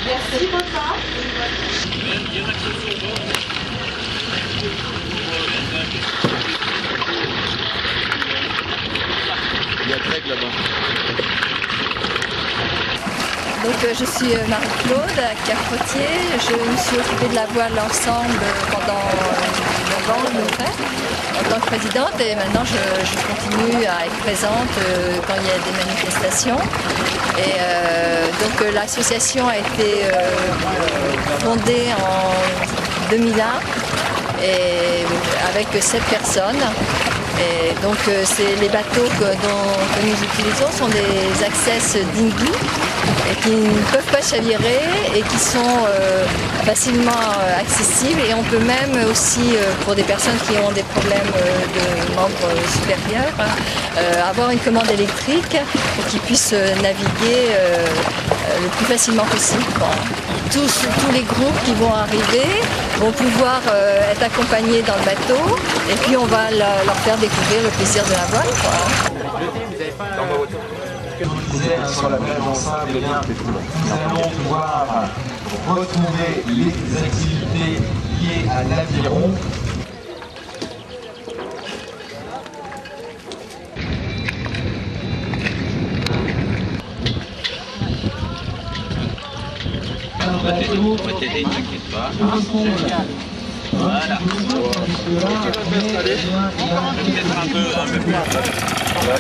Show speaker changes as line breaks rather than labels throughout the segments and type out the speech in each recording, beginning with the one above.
Merci papa.
Il y a Greg là-bas.
Donc je suis Marie-Claude, carpentier. Je me suis occupée de la voile ensemble pendant 9 ans à peu près, en tant que présidente, et maintenant je continue à être présente quand il y a des manifestations. Et donc l'association a été fondée en 2001 et avec 7 personnes. Et donc les bateaux que nous utilisons sont des Access Dinghy et qui ne peuvent pas chavirer et qui sont facilement accessibles, et on peut même aussi, pour des personnes qui ont des problèmes de membres supérieurs, avoir une commande électrique pour qu'ils puissent naviguer le plus facilement possible. Tous les groupes qui vont arriver vont pouvoir être accompagnés dans le bateau, et puis on va leur faire découvrir le plaisir de la voile,
sur la plage ensemble, nous allons pouvoir retrouver les activités liées à l'aviron.
On va t'aider, t'inquiète pas. Voilà. Peut-être un peu plus. Voilà.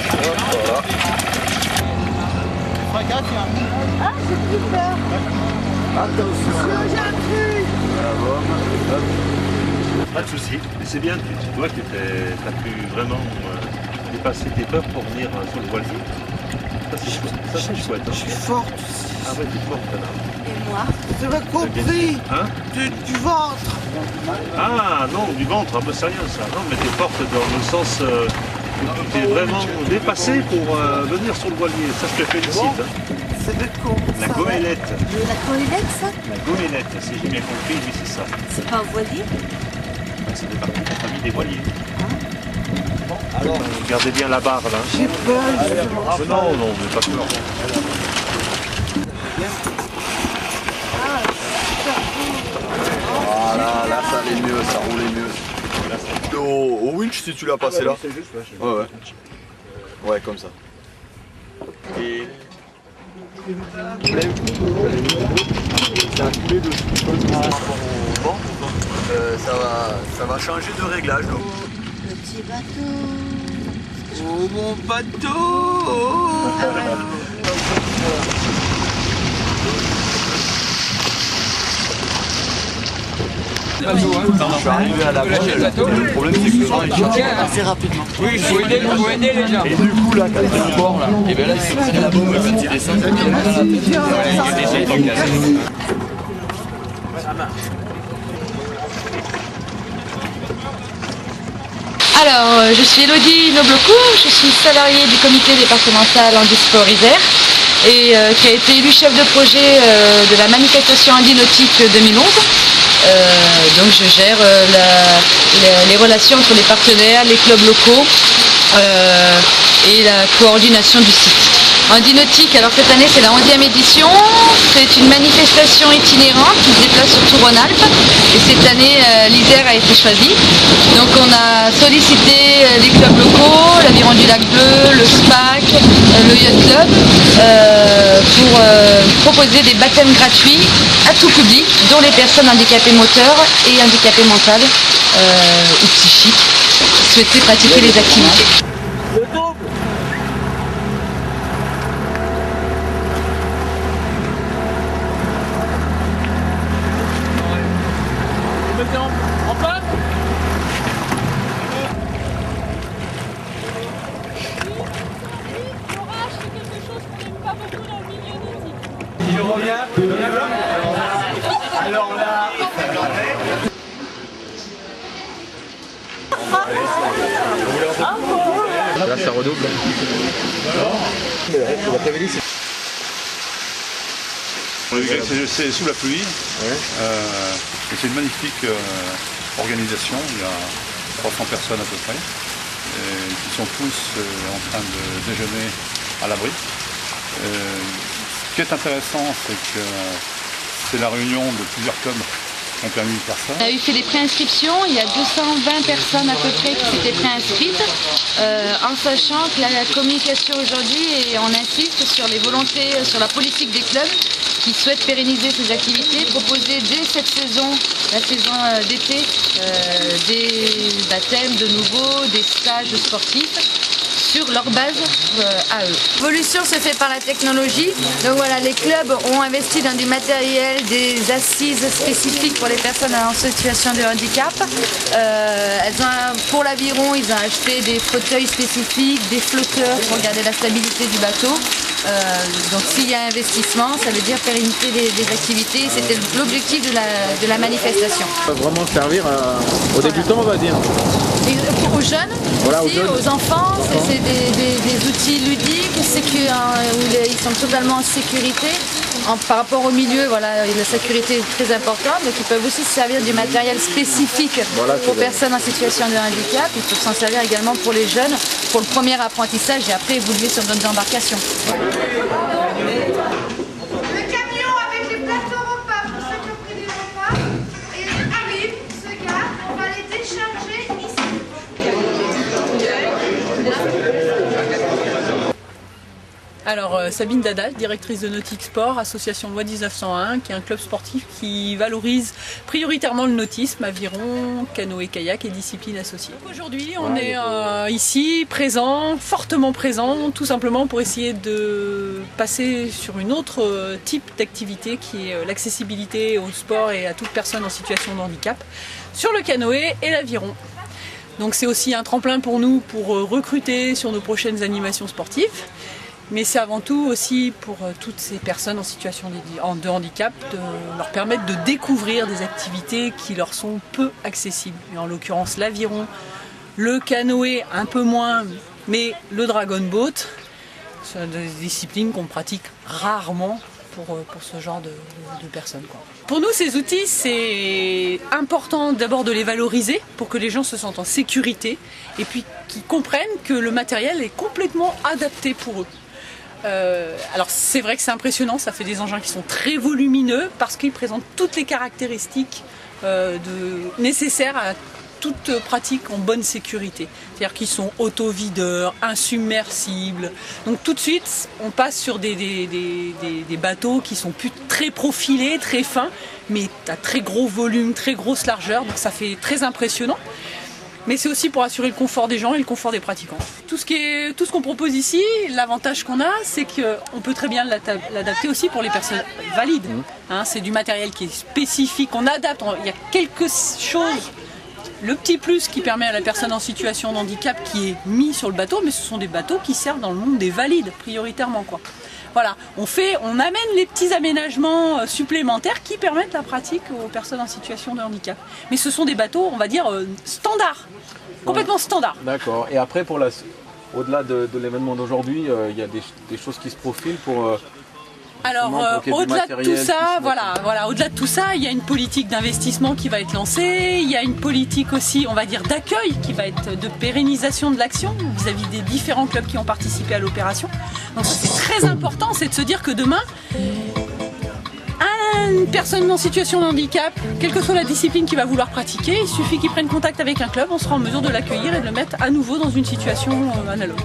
Ah, j'ai plus peur. Attention, j'ai un truc.
Pas de soucis, mais c'est bien, tu vois que tu as pu vraiment dépasser tes peurs pour venir sur le voilier. Ça c'est chouette.
Je suis forte aussi.
Ah ouais, tu es forte là.
Et moi? Tu m'as compris.
Hein?
Du ventre.
Ah non, du ventre, ah bah c'est rien ça. Non, mais tu es forte dans le sens où tu t'es vraiment dépassé pour venir sur le voilier. Ça je te félicite. Hein.
C'est de con.
La goélette.
La goélette, ça?
La goélette, si j'ai bien compris, oui c'est ça.
C'est pas un voilier?
Ça fait partie de la famille des voiliers. Alors, gardez bien la barre là.
J'ai peur.
Non, mais pas peur.
Voilà, là ça allait mieux, ça roulait mieux. Au winch si tu l'as passé là. Ouais. Ouais, comme ça. Et... ça va changer de réglage. Donc.
Le petit bateau.
Oh mon bateau. Je suis arrivé à la plage, le problème c'est que le vent il change assez rapidement.
Oui, il faut aider les gens.
Et du coup là, quand il est au bord là, et bien là il se prend la bombe quand il descend.
Alors, je suis Elodie Noblecourt, je suis salariée du comité départemental handisport Isère et qui a été élue chef de projet de la manifestation Handinautique 2011. Donc je gère les relations entre les partenaires, les clubs locaux et la coordination du site. Handinautique, alors cette année c'est la 11e édition, c'est une manifestation itinérante qui se déplace sur tout Rhône-Alpes, et cette année l'Isère a été choisie. Donc on a sollicité les clubs locaux, l'Aviron du Lac Bleu, le SPAC, le Yacht Club pour proposer des baptêmes gratuits à tout public, dont les personnes handicapées moteurs et handicapées mentales ou psychiques qui souhaitaient pratiquer les activités.
Alors là,
là ça redouble.
C'est sous la pluie. Et c'est une magnifique organisation. Il y a 300 personnes à peu près.
qui sont tous en train de déjeuner à l'abri. Ce qui est intéressant, c'est que c'est la réunion de plusieurs clubs qui ont permis de faire ça.
On a eu fait des préinscriptions, il y a 220 personnes à peu près qui s'étaient préinscrites, en sachant que la communication aujourd'hui, et on insiste sur les volontés, sur la politique des clubs qui souhaitent pérenniser ces activités, proposer dès cette saison, la saison d'été, des baptêmes de nouveau, des stages sportifs sur leur base à eux. L'évolution se fait par la technologie, donc voilà, les clubs ont investi dans du matériel, des assises spécifiques pour les personnes en situation de handicap. Pour l'aviron, ils ont acheté des fauteuils spécifiques, des flotteurs pour garder la stabilité du bateau. Donc s'il y a investissement, ça veut dire pérennité des activités, c'était l'objectif de la manifestation.
Ça va vraiment servir aux débutants, on va dire.
Et aux jeunes,
voilà,
aussi, aux enfants, c'est des outils ludiques, où ils sont totalement en sécurité. Par rapport au milieu, voilà, la sécurité est très importante, donc ils peuvent aussi se servir du matériel spécifique pour personnes en situation de handicap. Ils peuvent s'en servir également pour les jeunes, pour le premier apprentissage et après évoluer sur d'autres embarcations.
Le camion avec les plateaux repas pour ceux qui ont pris des repas arrive, se gare, on va les décharger ici.
Alors Sabine Dada, directrice de Nautique Sport, association Loi 1901, qui est un club sportif qui valorise prioritairement le nautisme, aviron, canoë-kayak et disciplines associées. Aujourd'hui on est ici présent, fortement présent, tout simplement pour essayer de passer sur une autre type d'activité qui est l'accessibilité au sport et à toute personne en situation de handicap, sur le canoë et l'aviron. Donc c'est aussi un tremplin pour nous pour recruter sur nos prochaines animations sportives. Mais c'est avant tout aussi pour toutes ces personnes en situation de handicap de leur permettre de découvrir des activités qui leur sont peu accessibles. Et en l'occurrence l'aviron, le canoë un peu moins, mais le dragon boat, c'est des disciplines qu'on pratique rarement pour ce genre de personnes, quoi. Pour nous, ces outils, c'est important d'abord de les valoriser pour que les gens se sentent en sécurité et puis qu'ils comprennent que le matériel est complètement adapté pour eux. Alors c'est vrai que c'est impressionnant, ça fait des engins qui sont très volumineux parce qu'ils présentent toutes les caractéristiques nécessaires à toute pratique en bonne sécurité. C'est-à-dire qu'ils sont auto-videurs, insubmersibles. Donc tout de suite, on passe sur des bateaux qui sont plus très profilés, très fins, mais à très gros volume, très grosse largeur, donc ça fait très impressionnant. Mais c'est aussi pour assurer le confort des gens et le confort des pratiquants. Tout ce qu'on propose ici, l'avantage qu'on a, c'est qu'on peut très bien l'adapter aussi pour les personnes valides. C'est du matériel qui est spécifique, on adapte, il y a quelque chose, le petit plus qui permet à la personne en situation de handicap qui est mis sur le bateau, mais ce sont des bateaux qui servent dans le monde des valides, prioritairement, quoi. Voilà, on amène les petits aménagements supplémentaires qui permettent la pratique aux personnes en situation de handicap. Mais ce sont des bateaux, on va dire, standards, complètement standards.
D'accord. Et après, au-delà de l'événement d'aujourd'hui, il y a des choses qui se profilent pour...
Alors au-delà de tout ça, au-delà de tout ça, il y a une politique d'investissement qui va être lancée, il y a une politique aussi, on va dire, d'accueil qui va être de pérennisation de l'action vis-à-vis des différents clubs qui ont participé à l'opération. Donc c'est très important, c'est de se dire que demain, une personne en situation de handicap, quelle que soit la discipline qu'il va vouloir pratiquer, il suffit qu'il prenne contact avec un club, on sera en mesure de l'accueillir et de le mettre à nouveau dans une situation analogue.